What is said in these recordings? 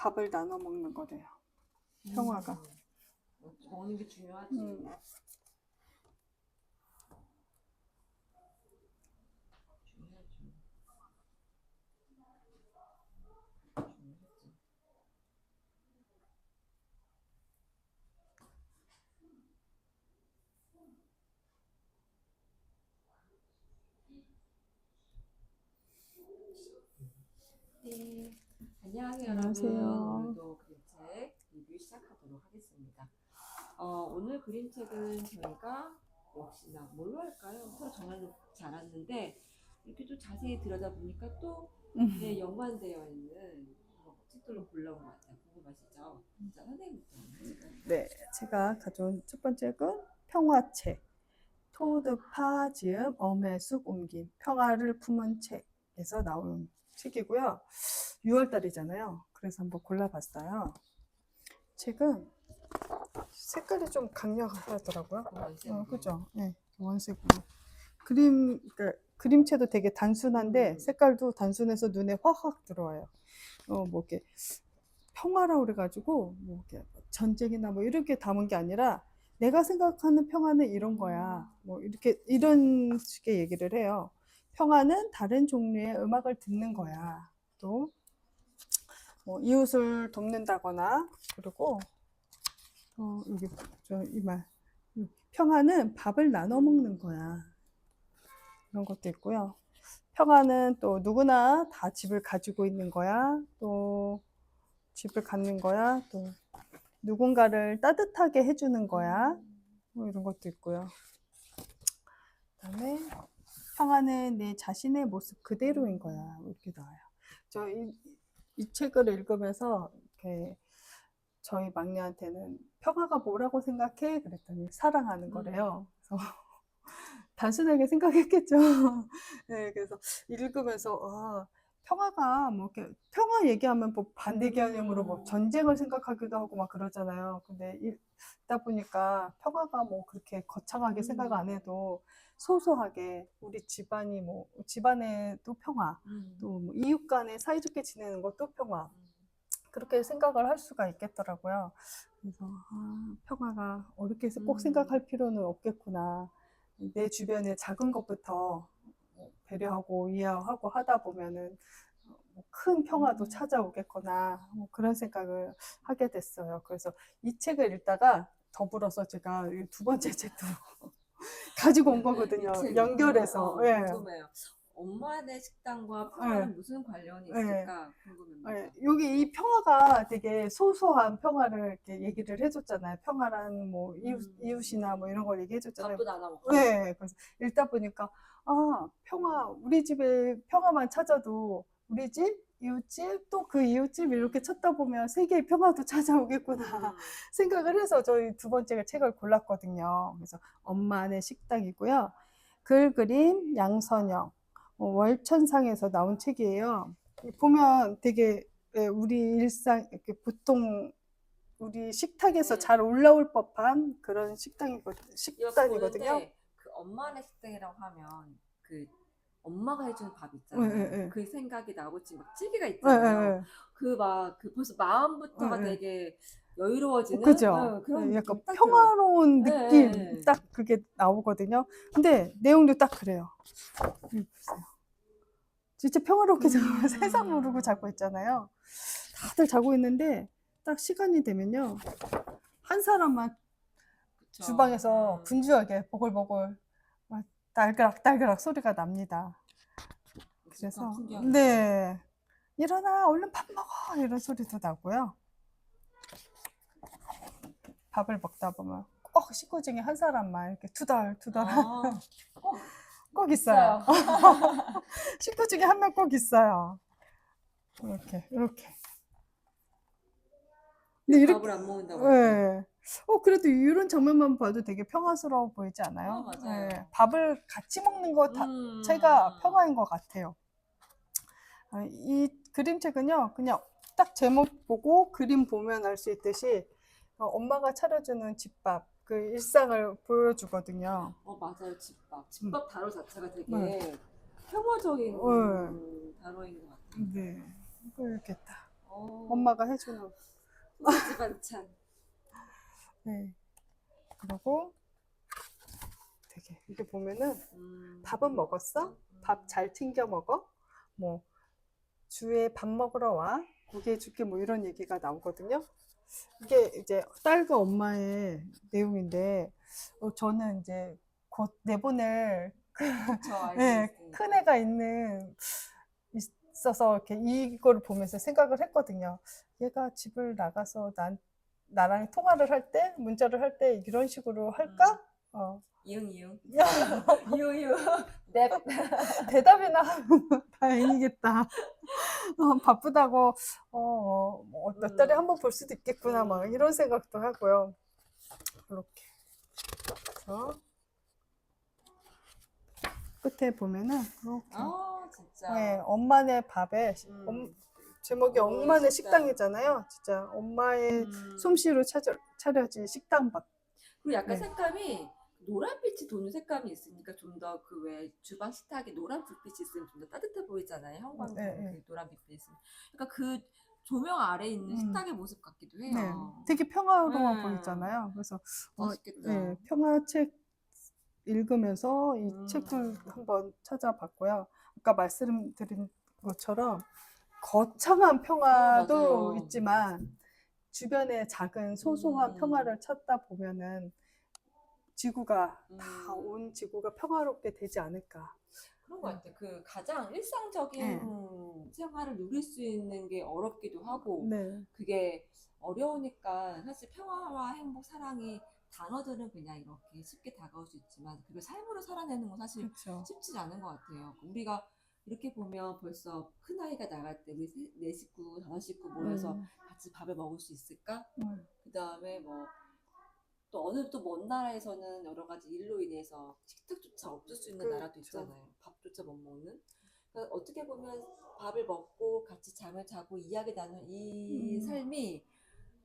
밥을 나눠 먹는 거래요. 평화가. 먹는 게 중요하지. 중요하지. 네. 안녕하세요, 안녕하세요. 여러분. 오늘도 그림책 리뷰 시작하도록 하겠습니다. 오늘 그림책은 저희가 역시나 뭘로 할까요? 서로 정하지 않았는데 이렇게 좀 자세히 들여다보니까 또 네, 연관되어 있는 책들로 골라온 것 같아요. 궁금하시죠? 자, 선생님부터. 네, 제가 가져온 첫 번째 건 평화책. 토드파 지음 엄해숙 옮김 평화를 품은 책에서 나온 책이고요. 6월달이잖아요. 그래서 한번 골라봤어요. 책은 색깔이 좀 강렬하더라고요. 그죠? 네, 원색으로. 그러니까 그림체도 되게 단순한데 색깔도 단순해서 눈에 확확 들어와요. 뭐 이렇게 평화라고 그래가지고 뭐 이렇게 전쟁이나 뭐 이렇게 담은 게 아니라 내가 생각하는 평화는 이런 거야. 뭐 이렇게 이런 식의 얘기를 해요. 평화는 다른 종류의 음악을 듣는 거야. 또 뭐 이웃을 돕는다거나 그리고 여기 이 말. 평화는 밥을 나눠 먹는 거야. 그런 것도 있고요. 평화는 또 누구나 다 집을 가지고 있는 거야. 또 집을 갖는 거야. 또 누군가를 따뜻하게 해주는 거야. 뭐 이런 것도 있고요. 그다음에 평화는 내 자신의 모습 그대로인 거야. 이렇게 나와요. 저 이 책을 읽으면서 이렇게 저희 막내한테는 평화가 뭐라고 생각해? 그랬더니 사랑하는 거래요. 그래서 단순하게 생각했겠죠. 네, 그래서 읽으면서 평화가 뭐 이렇게 평화 얘기하면 뭐 반대 개념으로 뭐 전쟁을 생각하기도 하고 막 그러잖아요. 근데 읽다 보니까 평화가 뭐 그렇게 거창하게 생각 안 해도 소소하게 우리 집안이 뭐 집안에도 평화, 또 뭐 이웃 간에 사이좋게 지내는 것도 평화. 그렇게 생각을 할 수가 있겠더라고요. 그래서 평화가 어렵게 꼭 생각할 필요는 없겠구나. 내 주변의 작은 것부터 배려하고 이해하고 하다 보면은 큰 평화도 찾아오겠구나. 그런 생각을 하게 됐어요. 그래서 이 책을 읽다가 더불어서 제가 두 번째 책도 가지고 온 거거든요. 연결해서. 예. 궁금해요. 엄마네 식당과 평화는 무슨 관련이 있을까 궁금합니다. 여기 이 평화가 되게 소소한 평화를 이렇게 얘기를 해줬잖아요. 평화란 뭐 이웃이나 뭐 이런 걸 얘기해줬잖아요. 밥도 나눠 먹고. 네, 그래서 읽다 보니까 평화, 우리 집에 평화만 찾아도 우리 집, 이웃집, 또 그 이웃집 이렇게 찾다 보면 세계의 평화도 찾아오겠구나 생각을 해서 저희 두 번째 책을 골랐거든요. 그래서 엄마네 식당이고요. 글 그림 양선영. 월천상에서 나온 책이에요. 보면 되게 우리 일상 이렇게 보통 우리 식탁에서 잘 올라올 법한 그런 식단이거든요. 그 엄마네 식당이라고 하면 그 엄마가 해주는 밥 있잖아요. 그 생각이 나고 지금 막 찌개가 있잖아요. 그 벌써 마음부터가 되게 여유로워지는 그죠? 그런 약간 느낌이 딱 평화로운 들어요. 느낌 딱 그게 나오거든요. 근데 내용도 딱 그래요. 보세요. 진짜 평화롭게 세상 모르고 자고 있잖아요. 다들 자고 있는데 딱 시간이 되면요. 한 사람만 그쵸. 주방에서 분주하게 보글보글 막 딸그락 소리가 납니다. 그래서 네. 일어나 얼른 밥 먹어 이런 소리도 나고요. 밥을 먹다 보면 꼭 식구 중에 한 사람만 이렇게 투덜투덜 꼭 있어요. 식구 중에 한 명 꼭 있어요. 이렇게. 근데 이렇게 밥을 안 먹는다고. 네. 그래도 이런 장면만 봐도 되게 평화스러워 보이지 않아요? 맞아요. 네. 밥을 같이 먹는 것 자체가 평화인 것 같아요. 이 그림책은요, 그냥 딱 제목 보고 그림 보면 알 수 있듯이 엄마가 차려주는 집밥, 그 일상을 보여주거든요. 맞아요. 집밥 단어 자체가 되게 평화적인 단어인 것 같아요. 네. 이렇게 딱. 엄마가 해주는. 소세지 반찬. 네. 그리고 되게 이게 보면은 밥은 먹었어? 밥 잘 챙겨 먹어? 뭐 주에 밥 먹으러 와? 고기 해줄게 뭐 이런 얘기가 나오거든요. 이게 이제 딸과 엄마의 내용인데 저는 이제 곧 내보낼 저 알고 네, 있으니까. 큰 애가 있어서 이렇게 이걸 보면서 생각을 했거든요. 얘가 집을 나가서 나랑 통화를 할 때, 문자를 할 때 이런 식으로 할까? 이응. 이응. 넵. 대답이나 하면 다행이겠다. 바쁘다고, 몇 달에 한 번 볼 수도 있겠구나, 막 이런 생각도 하고요. 이렇게. 그래서 끝에 보면은, 이렇게. 진짜. 네, 엄마네 밥에, 제목이 엄마네 식당. 식당이잖아요. 진짜 엄마의 솜씨로 차려진 식당밥. 그리고 약간 네. 색감이 노란빛이 도는 색감이 있으니까 좀 더 그 왜 주방 식탁에 노란 불빛이 있으면 좀 더 따뜻해 보이잖아요. 형광등 네. 그 노란 빛이 있으면. 그러니까 그 조명 아래 있는 식탁의 모습 같기도 네, 해요. 되게 평화로워 네. 보이잖아요. 그래서 맛있겠다. 네, 평화책 읽으면서 이 책을 한번 찾아봤고요. 아까 말씀드린 것처럼 거창한 평화도 맞아요. 있지만 주변의 작은 소소한 평화를 찾다 보면은 지구가 온 지구가 평화롭게 되지 않을까. 그런 것 같아. 그 가장 일상적인 생활을 누릴 수 있는 게 어렵기도 하고, 네, 그게 어려우니까 사실 평화와 행복, 사랑이 단어들은 그냥 이렇게 쉽게 다가올 수 있지만, 그걸 삶으로 살아내는 건 사실 그렇죠. 쉽지 않은 것 같아요. 우리가 이렇게 보면 벌써 큰 아이가 나갈 때 우리 네 식구, 다섯 식구 모여서 같이 밥을 먹을 수 있을까? 그 다음에 뭐 또 어느 또 먼 나라에서는 여러 가지 일로 인해서 식탁조차 없을 수 있는 나라도 그렇죠. 있잖아요. 밥조차 못 먹는. 그러니까 어떻게 보면 밥을 먹고 같이 잠을 자고 이야기 나눈 이 삶이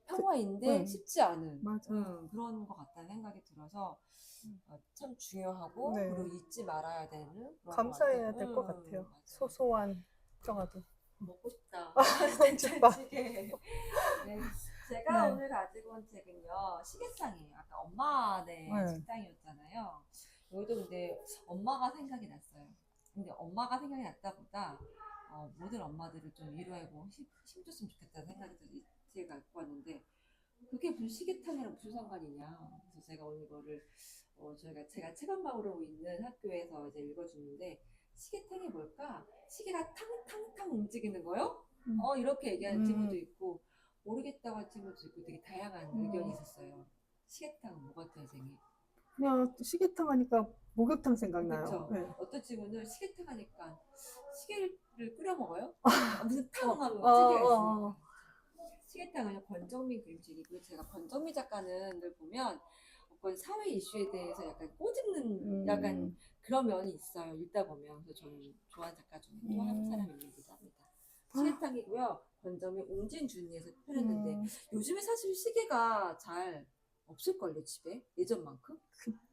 평화인데 쉽지 않은 맞아요. 그런 것 같다는 생각이 들어서 참 중요하고 네. 그리고 잊지 말아야 되는 그런 감사해야 것 될 것 같아요. 같아요. 맞아요. 소소한 평화도. 먹고 싶다. 집밥. 된장찌개. 네. 제가 네. 오늘 가지고 온 책은요, 시계상이에요. 아까 엄마네 네. 식당이었잖아요. 여기도 근데 엄마가 생각이 났어요. 근데 엄마가 생각이 났다보다 모든 엄마들을 좀 위로하고 힘줬으면 좋겠다는 생각이 들어서 이 책을 갖고 왔는데 그게 무슨 시계탕이랑 무슨 상관이냐. 그래서 제가 오늘 이거를 제가 체감방으로 있는 학교에서 이제 읽어주는데 시계탕이 뭘까? 시계가 탕탕탕 움직이는 거요? 이렇게 얘기하는 친구도 있고 모르겠다고 하는 친구도 있고 되게 다양한 의견이 있었어요. 시계탕은 뭐 같아요, 선생님? 그냥 시계탕 하니까 목욕탕 생각나요. 그렇죠. 네. 어떤 친구는 시계탕 하니까 시계를 끓여 먹어요? 무슨 탕 하면 어, 찌개가 어, 있으니까. 시계탕은 권정민 그림책이고요. 제가 권정민 작가는 늘 보면 어떤 사회 이슈에 대해서 약간 꼬집는 약간 그런 면이 있어요. 읽다 보면. 그래서 저는 좋아하는 작가 중에 또 한 사람이기도 합니다. 시계탕이고요. 권정민 옹진준이에서 표현했는데 요즘에 사실 시계가 잘 없을걸요, 집에? 예전만큼?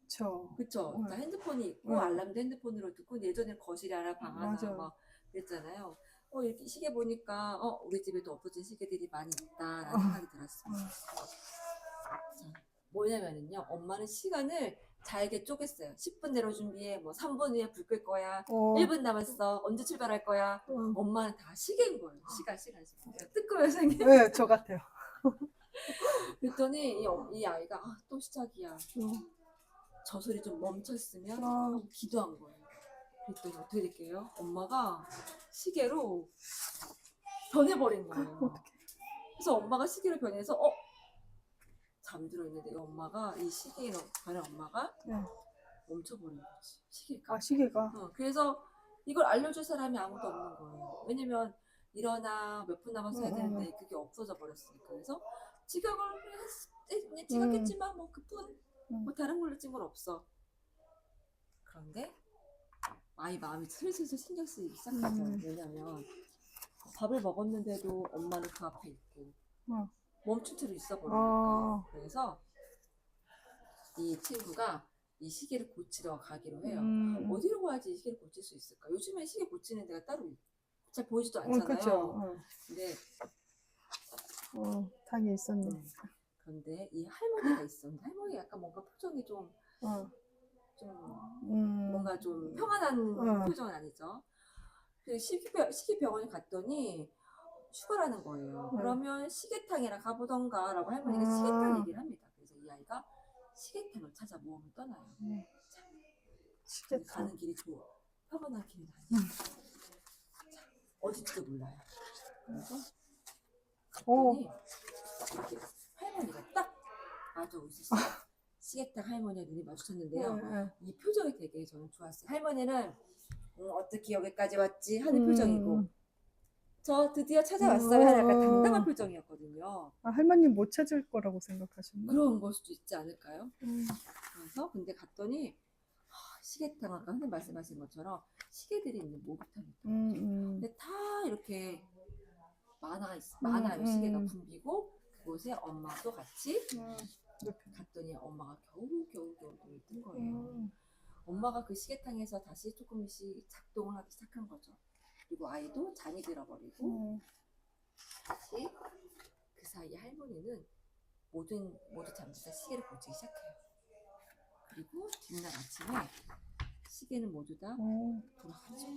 그쵸. 그쵸. 다 핸드폰이 있고 네. 알람도 핸드폰으로 듣고 예전에 거실에 하나 방 하나 맞아요. 막 그랬잖아요. 이렇게 시계 보니까 우리 집에도 엎어진 시계들이 많이 있다라는 생각이 들었습니다. 자, 뭐냐면은요. 엄마는 시간을 잘게 쪼갰어요. 10분 내로 준비해. 뭐 3분 후에 불 끌 거야. 1분 남았어. 언제 출발할 거야. 엄마는 다 시계인 거예요. 시간. 뜨끔해요, 선생님. 네, 저 같아요. 그랬더니 이 아이가 또 시작이야. 저 소리 좀 멈췄으면 하고 기도한 거예요. 그랬더니 어떻게 될게요? 엄마가 시계로 변해버린 거예요. 그래서 엄마가 시계로 변해서 잠들어 있는데 엄마가 이 시계에 변한 엄마가 멈춰버린 거지. 시계가. 시계가. 그래서 이걸 알려줄 사람이 아무도 없는 거예요. 왜냐면 일어나 몇 분 남았어 해야 되는데 그게 없어져 버렸으니까. 그래서 지각했지만 뭐 그뿐 뭐 다른 걸로 찐 건 없어. 그런데 아이 마음이 슬슬 신경 쓰이기 시작하죠. 왜냐면 밥을 먹었는데도 엄마는 그 앞에 있고 멈춘 채로 있어 버리니까. 그래서 이 친구가 이 시계를 고치러 가기로 해요. 어디로 가야지 이 시계를 고칠 수 있을까? 요즘에 시계 고치는 데가 따로 잘 보이지도 않잖아요. 그쵸. 근데 당이 있었네. 그런데 이 할머니가 있었는데 할머니 약간 뭔가 표정이 좀 뭔가 좀 평안한 표정은 아니죠. 그래서 시기병원에 갔더니 휴가라는 거예요. 그러면 시계탕이랑 가보던가라고 할머니가 시계탕 얘기를 합니다. 그래서 이 아이가 시계탕을 찾아 모험을 떠나요. 시계탕. 가는 길이 평안한 길이 아니에요. 어딘지도 몰라요. 그래서 갔더니 이렇게 할머니가 딱 마주오고 있었어요. 시계탕 할머니와 눈이 마주쳤는데요. 이 표정이 되게 저는 좋았어요. 할머니는 어떻게 여기까지 왔지 하는 표정이고 저 드디어 찾아왔어요 하는 약간 당당한 표정이었거든요. 할머님 못 찾을 거라고 생각하셨나? 그런 걸 수도 있지 않을까요? 그래서 근데 갔더니 시계탕 아까 선생님 말씀하신 것처럼 시계들이 있는 목욕탕이 있더라고요. 근데 다 이렇게 많아요. 시계가 붐비고 그곳에 엄마도 같이 갔더니 엄마가 겨우 눈을 뜬 거예요. 엄마가 그 시계탕에서 다시 조금씩 작동을 하기 시작한 거죠. 그리고 아이도 잠이 들어버리고 다시 그 사이 할머니는 모두 잠들다 시계를 고치기 시작해요. 그리고 뒷날 아침에 시계는 모두 다 돌아가죠.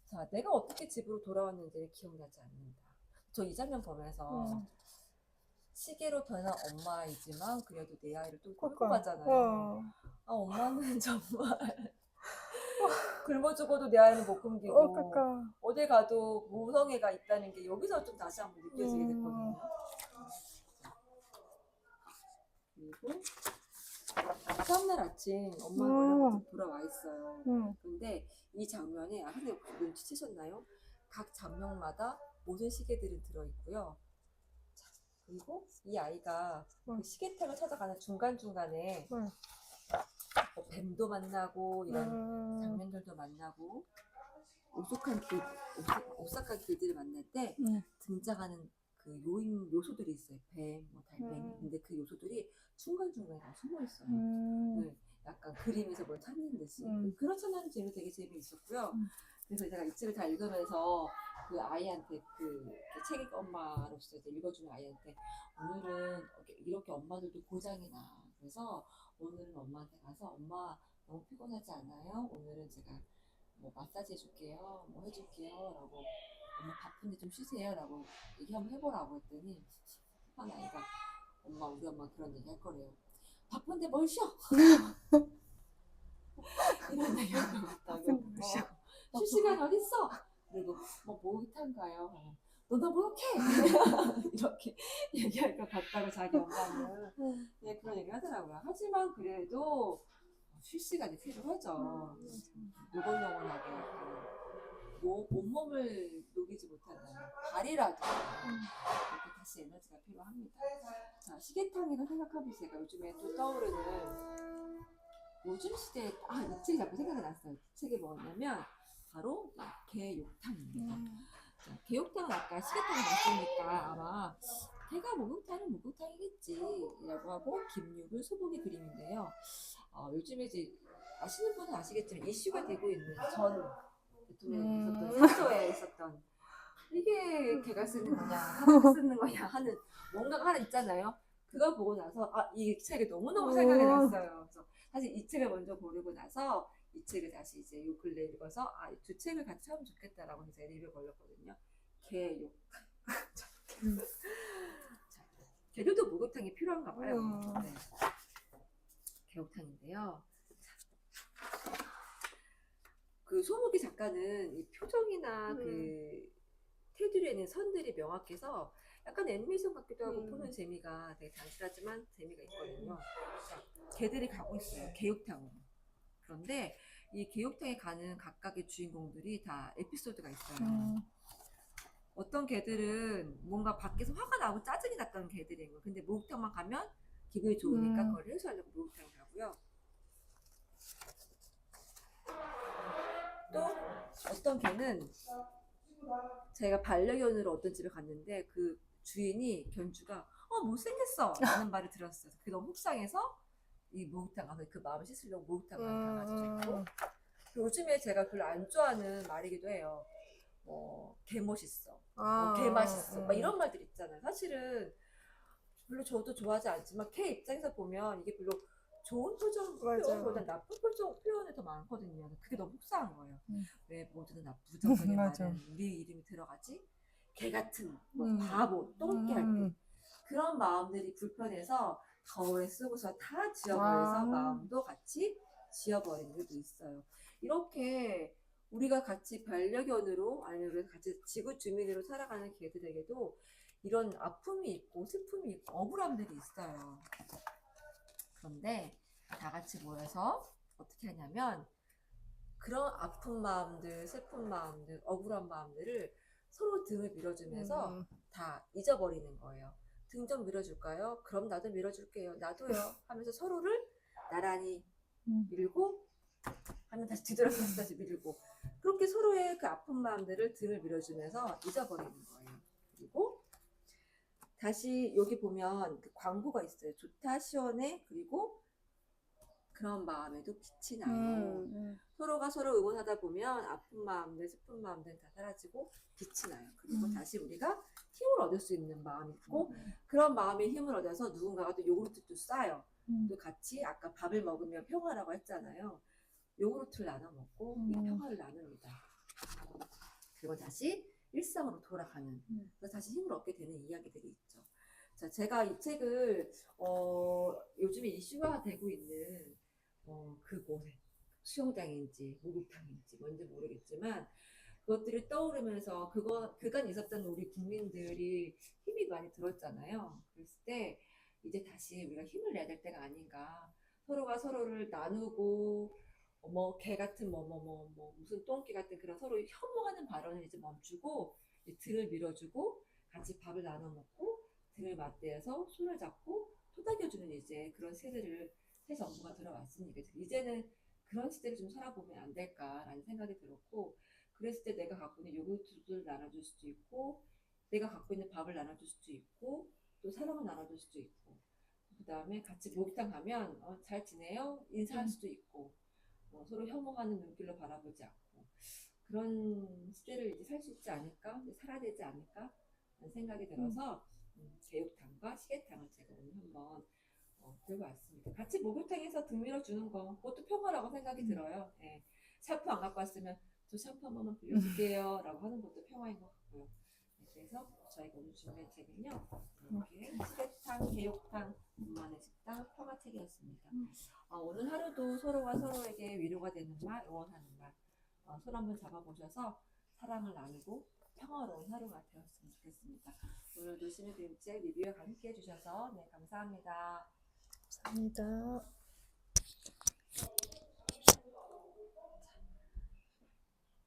자, 내가 어떻게 집으로 돌아왔는지를 기억나지 않는다. 저 이 장면 보면서 시계로 변한 엄마이지만 그래도 내 아이를 또 끌고 가잖아요. 아, 엄마는 정말 굶어 죽어도 내 아이는 못 굶기고 어딜 가도 모성애가 있다는 게 여기서 좀 다시 한번 느껴지게 됐거든요. 그리고 다음날 아침 엄마가 원래부터 돌아와 있어요. 근데 이 장면에 선생님 눈치채셨나요? 각 장면마다 모든 시계들은 들어있고요. 그리고 이 아이가 그 시계탕을 찾아가는 중간중간에 뭐 뱀도 만나고 이런 장면들도 만나고 오싹한 길들을 만날 때 등장하는 그 요소들이 있어요. 뱀, 뭐 달팽이. 근데 그 요소들이 중간중간에 다 숨어 있어요. 약간 그림에서 뭘 찾는 듯이. 그런 찾는 재미 되게 재미있었고요. 그래서 제가 이 책을 다 읽으면서 그 아이한테 책 엄마로서 이제 읽어주는 아이한테 오늘은 이렇게 엄마들도 고장이 나. 그래서 오늘은 엄마한테 가서 엄마 너무 피곤하지 않아요? 오늘은 제가 뭐 마사지 해줄게요. 뭐 해줄게요. 라고 엄마 바쁜데 좀 쉬세요. 라고 얘기 한번 해보라고 했더니 한 아이가 우리 엄마 그런 얘기 할 거래요. 바쁜데 뭘 쉬어? 이런 얘기 할 것 같다고. 쉴 시간 어딨어? 그리고 뭐 목욕탕가요? 너나 목욕해! 이렇게 얘기할 것 같다고 자기 엄마는 그런 얘기 하더라고요. 하지만 그래도 쉴 시간이 필요하죠. 노곤노곤하게 온몸을 녹이지 못한다면 발이라도 이렇게 다시 에너지가 필요합니다. 자, 시계탕이라 생각하면 제가 요즘에 또 떠오르는 요즘 시대에 이 책이 자꾸 생각이 났어요. 이 책이 뭐냐면 바로 개욕탕입니다. 자, 개욕탕은 아까 시계탕을 봤으니까 아마 개가 목욕탕은 목욕탕이겠지라고 하고 김유불 소복의 그림인데요. 요즘에 이제 아시는 분은 아시겠지만 이슈가 되고 있는 전 대통령이 있었던 사조에 있었던 이게 개가 쓰는 거냐 사람이 쓰는 거냐 하는 뭔가가 하나 있잖아요. 그거 보고 나서 이 책이 너무너무 생각이 났어요. 그래서 사실 이 책을 먼저 고르고 나서 이 책을 다시 이제 요 근래 읽어서 두 책을 같이 하면 좋겠다라고 해서 리뷰 걸렸거든요. 개욕. 개들도 목욕탕이 필요한가 봐요. 네. 개욕탕인데요. 그 소목이 작가는 이 표정이나 그 테두리에 있는 선들이 명확해서 약간 애니메이션 같기도 하고 보는 재미가 되게 단순하지만 재미가 있거든요. 개들이 가고 있어요. 개욕탕으로. 그런데 이 개욕탕에 가는 각각의 주인공들이 다 에피소드가 있어요. 어떤 개들은 뭔가 밖에서 화가 나고 짜증이 났던 개들인 거예요. 근데 목욕탕만 가면 기분이 좋으니까 그걸 해소하려고 목욕탕을 가고요. 또 어떤 개는 제가 반려견으로 어떤 집에 갔는데 그 주인이 견주가 못생겼어 라는 말을 들었어요. 그게 너무 속상해서 이 목욕탕 가서 그 마음을 씻으려고 목욕탕 가서 줬고 요즘에 제가 별로 안 좋아하는 말이기도 해요. 개 멋있어. 아, 개 맛있어. 막 이런 말들 있잖아요. 사실은 별로 저도 좋아하지 않지만 걔 입장에서 보면 이게 별로 좋은 표정 표현보다 맞아. 나쁜 표정 표현이 더 많거든요. 그게 너무 속상한 거예요. 음. 왜 모두는 부정적인 맞아. 말은 우리 이름이 들어가지? 개 같은, 뭐 음. 바보, 똥개 할 때. 음. 그런 마음들이 불편해서 거울에 쓰고서 다 지워버려서 아. 마음도 같이 지워버리는 것도 있어요. 이렇게 우리가 같이 반려견으로 아니면 우리가 같이 지구 주민으로 살아가는 개들에게도 이런 아픔이 있고 슬픔이 있고 억울함들이 있어요. 그런데 다 같이 모여서 어떻게 하냐면 그런 아픈 마음들, 슬픈 마음들, 억울한 마음들을 서로 등을 밀어주면서 다 잊어버리는 거예요. 등 좀 밀어줄까요? 그럼 나도 밀어줄게요. 나도요. 하면서 서로를 나란히 밀고 하면 다시 뒤돌아서 다시 밀고 그렇게 서로의 그 아픈 마음들을 등을 밀어주면서 잊어버리는 거예요. 그리고 다시 여기 보면 그 광고가 있어요. 좋다, 시원해, 그리고 그런 마음에도 빛이 나요. 서로가 서로 응원하다 보면 아픈 마음들, 슬픈 마음들 다 사라지고 빛이 나요. 그리고 다시 우리가 힘을 얻을 수 있는 마음이 있고 그런 마음에 힘을 얻어서 누군가가 또 요구르트도 싸요. 또 같이 아까 밥을 먹으면 평화라고 했잖아요. 요구르트를 나눠 먹고 이 평화를 나눕니다. 그리고 다시 일상으로 돌아가는 그래서 다시 힘을 얻게 되는 이야기들이 있죠. 자, 제가 이 책을 요즘에 이슈가 되고 있는 그곳에 수영장인지 목욕탕인지 뭔지 모르겠지만 그것들이 떠오르면서 그간 있었던 우리 국민들이 힘이 많이 들었잖아요. 그랬을 때 이제 다시 우리가 힘을 내야 될 때가 아닌가. 서로가 서로를 나누고 개 같은 무슨 똥개 같은 그런 서로 혐오하는 발언을 이제 멈추고 이제 등을 밀어주고 같이 밥을 나눠 먹고 등을 맞대어서 손을 잡고 토닥여주는 이제 그런 새 정부가 들어왔으니까 이제는 그런 시대를 좀 살아보면 안 될까라는 생각이 들었고 그랬을 때 내가 갖고 있는 요구르트를 나눠줄 수도 있고 내가 갖고 있는 밥을 나눠줄 수도 있고 또 사랑을 나눠줄 수도 있고 그 다음에 같이 목욕탕 가면 잘 지내요? 인사할 수도 있고 서로 혐오하는 눈길로 바라보지 않고 그런 시대를 이제 살 수 있지 않을까? 살아야 되지 않을까? 라는 생각이 들어서 제육탕과 시계탕을 제가 오늘 한번 들고 왔습니다. 같이 목욕탕에서 등 밀어주는 거 그것도 평화라고 생각이 들어요. 예. 샴푸 안 갖고 왔으면 저 샴푸 한 번만 빌려줄게요 라고 하는 것도 평화인 것 같고요. 네, 그래서 저희가 오늘 준비한 책은요 이렇게 시계탕, 제육탕, 엄마네 식당, 평화책이었습니다. 오늘 하루도 서로가 서로에게 위로가 되는 말, 응원하는 말, 손 한번 잡아보셔서 사랑을 나누고 평화로운 하루가 되었으면 좋겠습니다. 오늘도 신의 그림책 리뷰와 함께 해주셔서 네, 감사합니다. 감사합니다.